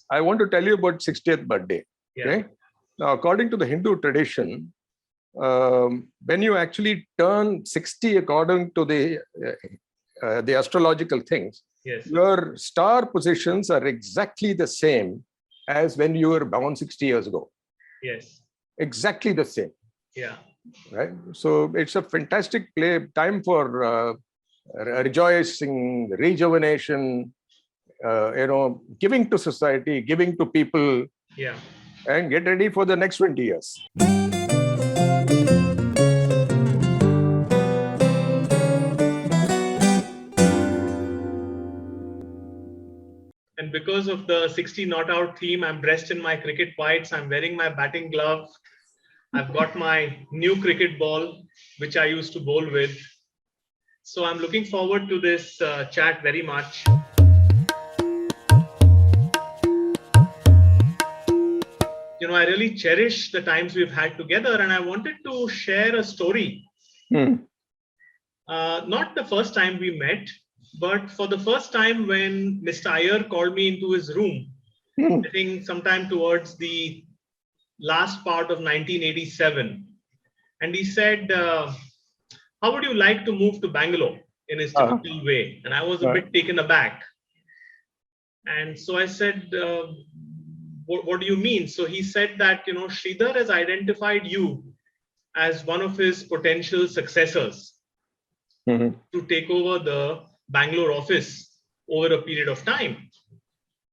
I want to tell you about 60th birthday. Yeah. Okay. Now, according to the Hindu tradition, when you actually turn 60 according to the astrological things, Yes. your star positions are exactly the same as when you were born 60 years ago. Yes. Exactly the same. Yeah. Right. So it's a fantastic time for rejoicing, rejuvenation, giving to society, giving to people. Yeah. And get ready for the next 20 years. And because of the 60 not out theme, I'm dressed in my cricket whites. I'm wearing my batting glove. I've got my new cricket ball, which I used to bowl with. So I'm looking forward to this chat very much. I really cherish the times we've had together, and I wanted to share a story. Not the first time we met, but for the first time when Mr. Iyer called me into his room, I think sometime towards the last part of 1987. And he said, how would you like to move to Bangalore, in his typical way? And I was a bit taken aback. And so I said, what do you mean? So he said that, Sridhar has identified you as one of his potential successors to take over the Bangalore office over a period of time.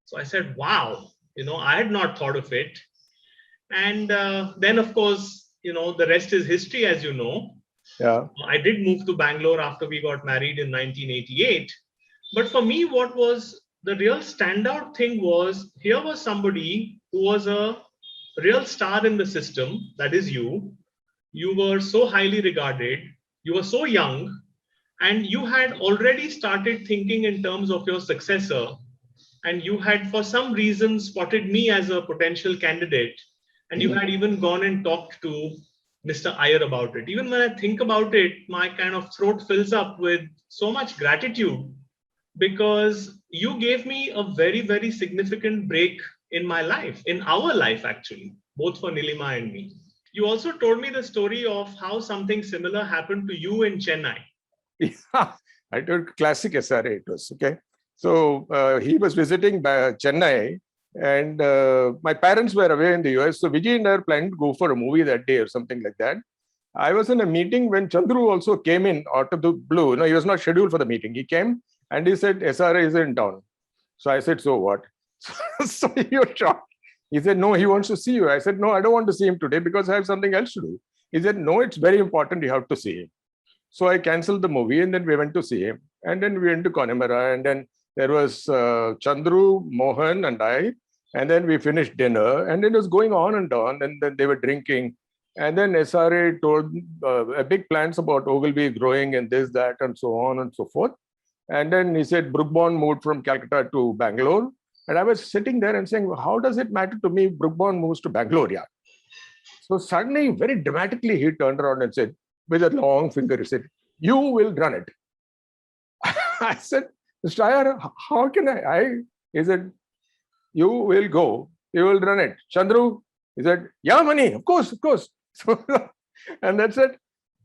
So I said, wow, I had not thought of it. And then, of course, the rest is history, as you know. Yeah. I did move to Bangalore after we got married in 1988. But for me, what was the real standout thing was, here was somebody who was a real star in the system, that is you. You were so highly regarded, you were so young, and you had already started thinking in terms of your successor. And you had, for some reason, spotted me as a potential candidate. And you had even gone and talked to Mr. Iyer about it. Even when I think about it, my kind of throat fills up with so much gratitude, because you gave me a very, very significant break in my life, in our life, actually, both for Nilima and me. You also told me the story of how something similar happened to you in Chennai. Yeah, I told classic SRA it was, okay. So he was visiting Chennai, and my parents were away in the US. So Vijay and I planned to go for a movie that day or something like that. I was in a meeting when Chandru also came in out of the blue. No, he was not scheduled for the meeting. He came and he said, SRA is in town. So I said, so what? So he was shocked. He said, no, he wants to see you. I said, no, I don't want to see him today because I have something else to do. He said, no, it's very important. You have to see him. So I canceled the movie and then we went to see him. And then we went to Connemara, and then there was Chandru, Mohan and I. And then we finished dinner, and then it was going on, and then they were drinking. And then SRA told big plans about Ogilvy growing and this, that, and so on and so forth. And then he said, Brookborn moved from Calcutta to Bangalore. And I was sitting there and saying, well, how does it matter to me? Brookborn moves to Bangalore, yeah. So suddenly, very dramatically, he turned around and said, with a long finger, he said, you will run it. I said, Mr. Iyer, how can I? He said, you will go, you will run it. Chandru, he said, yeah, Mani, of course. So, and that's it.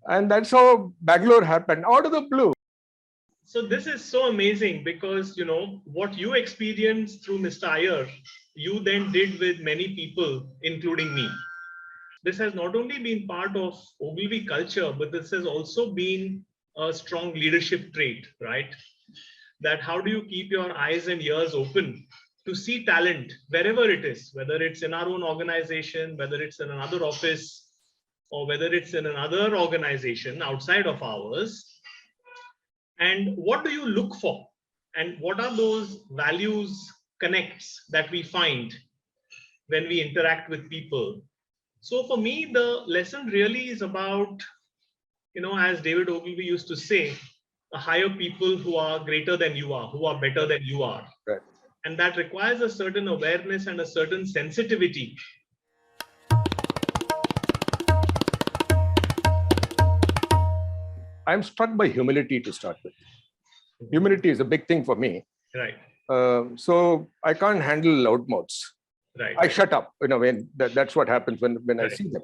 And that's how Bangalore happened, out of the blue. So this is so amazing because, what you experienced through Mr. Iyer, you then did with many people, including me. This has not only been part of Ogilvy culture, but this has also been a strong leadership trait, right? That how do you keep your eyes and ears open to see talent wherever it is, whether it's in our own organization, whether it's in another office, or whether it's in another organization outside of ours. And what do you look for? And what are those values connects that we find when we interact with people? So for me, the lesson really is about, as David Ogilvy used to say, hire people who are greater than you are, who are better than you are. Right. And that requires a certain awareness and a certain sensitivity. I'm struck by humility to start with. Humility is a big thing for me. Right. So I can't handle loud mouths. Right. I shut up in a way. That's what happens when I see them.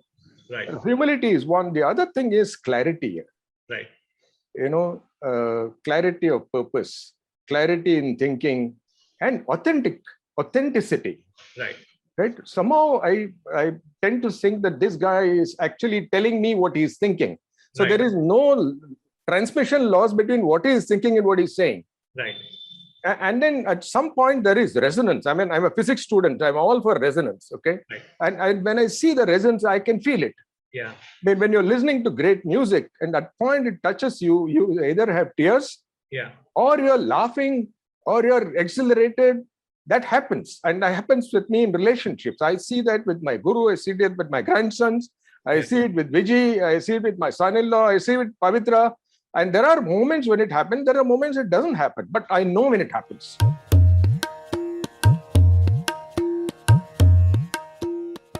Right. Humility is one. The other thing is clarity. Right. Clarity of purpose, clarity in thinking, and authenticity. Right. Somehow I tend to think that this guy is actually telling me what he's thinking. So there is no transmission loss between what he is thinking and what he's saying. Right. And then at some point there is resonance. I mean, I'm a physics student. I'm all for resonance. Okay. Right. And when I see the resonance, I can feel it. Yeah. When you're listening to great music and at point it touches you, you either have tears, or you're laughing, or you're exhilarated. That happens. And that happens with me in relationships. I see that with my guru. I see it with my grandsons. I see it with Vijay. I see it with my son-in-law. I see it with Pavitra. And there are moments when it happens. There are moments it doesn't happen. But I know when it happens.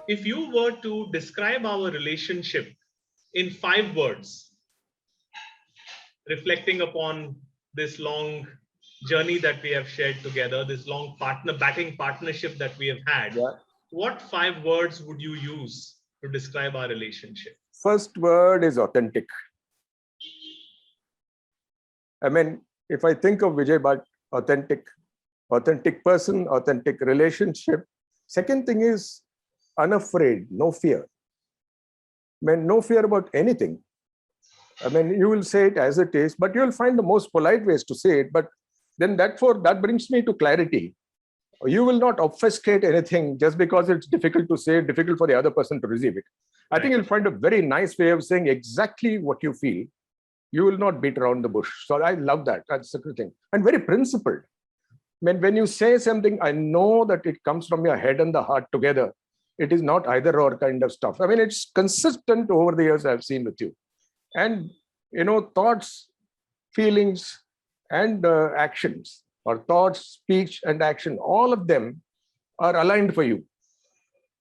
If you were to describe our relationship in 5 words, reflecting upon this long journey that we have shared together, this long batting partnership that we have had, what 5 words would you use to describe our relationship? First word is authentic. I mean, if I think of Vijay, but authentic person, authentic relationship. Second thing is unafraid, no fear. I mean, no fear about anything. I mean, you will say it as it is, but you will find the most polite ways to say it. But then that brings me to clarity. You will not obfuscate anything just because it's difficult to say, difficult for the other person to receive it. I think you'll find a very nice way of saying exactly what you feel. You will not beat around the bush. So I love that. That's the thing. And very principled. I mean, when you say something, I know that it comes from your head and the heart together. It is not either or kind of stuff. I mean, it's consistent over the years I've seen with you. And, thoughts, feelings, and actions, or thoughts, speech, and action, all of them are aligned for you.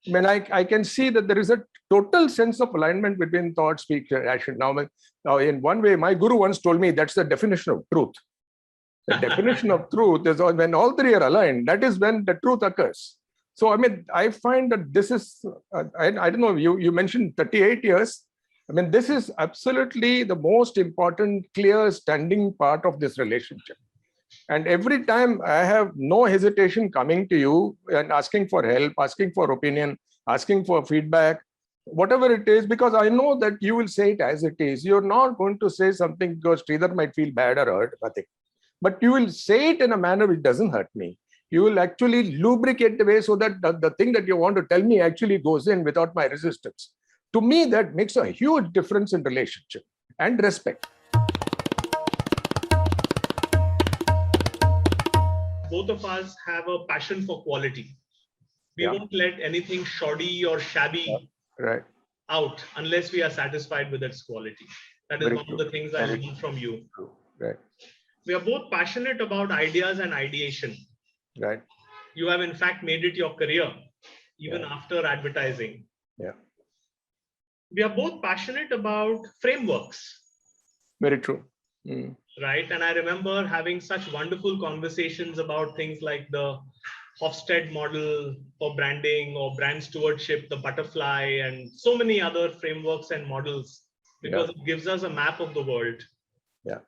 I mean, I can see that there is a total sense of alignment between thought, speech, and action. Now, in one way, my guru once told me that's the definition of truth. The definition of truth is when all three are aligned, that is when the truth occurs. So, I mean, I find that this is, I don't know, you mentioned 38 years. I mean, this is absolutely the most important, clear, standing part of this relationship. And every time I have no hesitation coming to you and asking for help, asking for opinion, asking for feedback, whatever it is, because I know that you will say it as it is. You're not going to say something because Sridhar might feel bad or hurt, nothing. But you will say it in a manner which doesn't hurt me. You will actually lubricate the way so that the thing that you want to tell me actually goes in without my resistance. To me, that makes a huge difference in relationship and respect. Both of us have a passion for quality. We won't let anything shoddy or shabby out unless we are satisfied with its quality. That is one of the things I learned from you. Right. We are both passionate about ideas and ideation. Right. You have in fact made it your career, even after advertising. Yeah. We are both passionate about frameworks. Very true. Right. And I remember having such wonderful conversations about things like the Hofstede model for branding or brand stewardship, the butterfly, and so many other frameworks and models, because it gives us a map of the world. Yeah.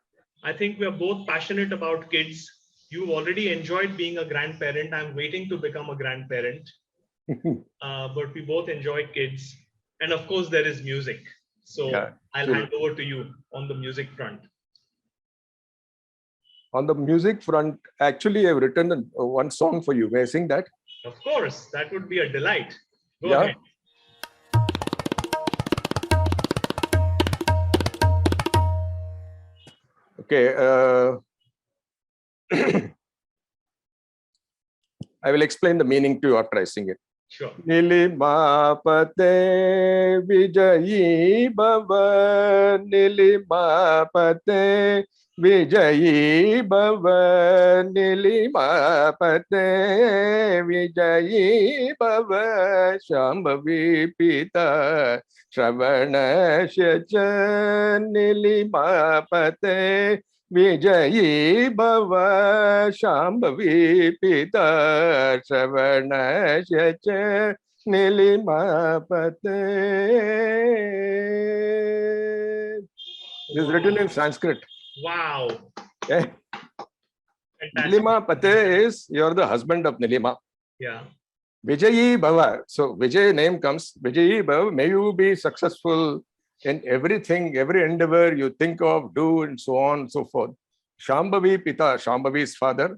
I think we are both passionate about kids. You've already enjoyed being a grandparent. I'm waiting to become a grandparent. But we both enjoy kids. And of course, there is music. So I'll hand over to you on the music front. On the music front, actually, I've written one song for you. May I sing that? Of course, that would be a delight. Go ahead. Okay. I will explain the meaning to you after I sing it. Sure. Nilimapate Vijayi Bhava, Nilimapate Vijayi Bhava, Nilimapate Vijayi Bhava, Shambhavi Pita Shravana Shacha, Nilimapate Vijayi Bhava Shambhavi Pita Shravana Shacha Nilimapate. This is written in Sanskrit. Wow. Okay. Fantastic. Nilimapate is you're the husband of Nilima. Yeah. Vijayi Bhava. So Vijay name comes. Vijayi Bhava. May you be successful in everything, every endeavor you think of, do, and so on and so forth. Shambhavi Pita, Shambhavi's father.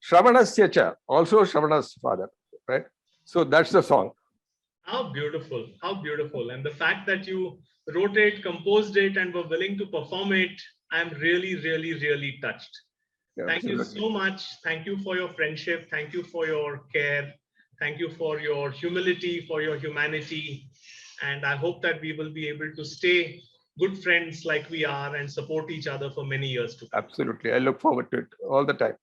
Shravanasya cha, also Shravana's father. Right? So that's the song. How beautiful. How beautiful. And the fact that you wrote it, composed it, and were willing to perform it, I'm really, really, really touched. Yeah, thank you so much. Thank you for your friendship. Thank you for your care. Thank you for your humility, for your humanity. And I hope that we will be able to stay good friends like we are and support each other for many years to come. Absolutely. I look forward to it all the time.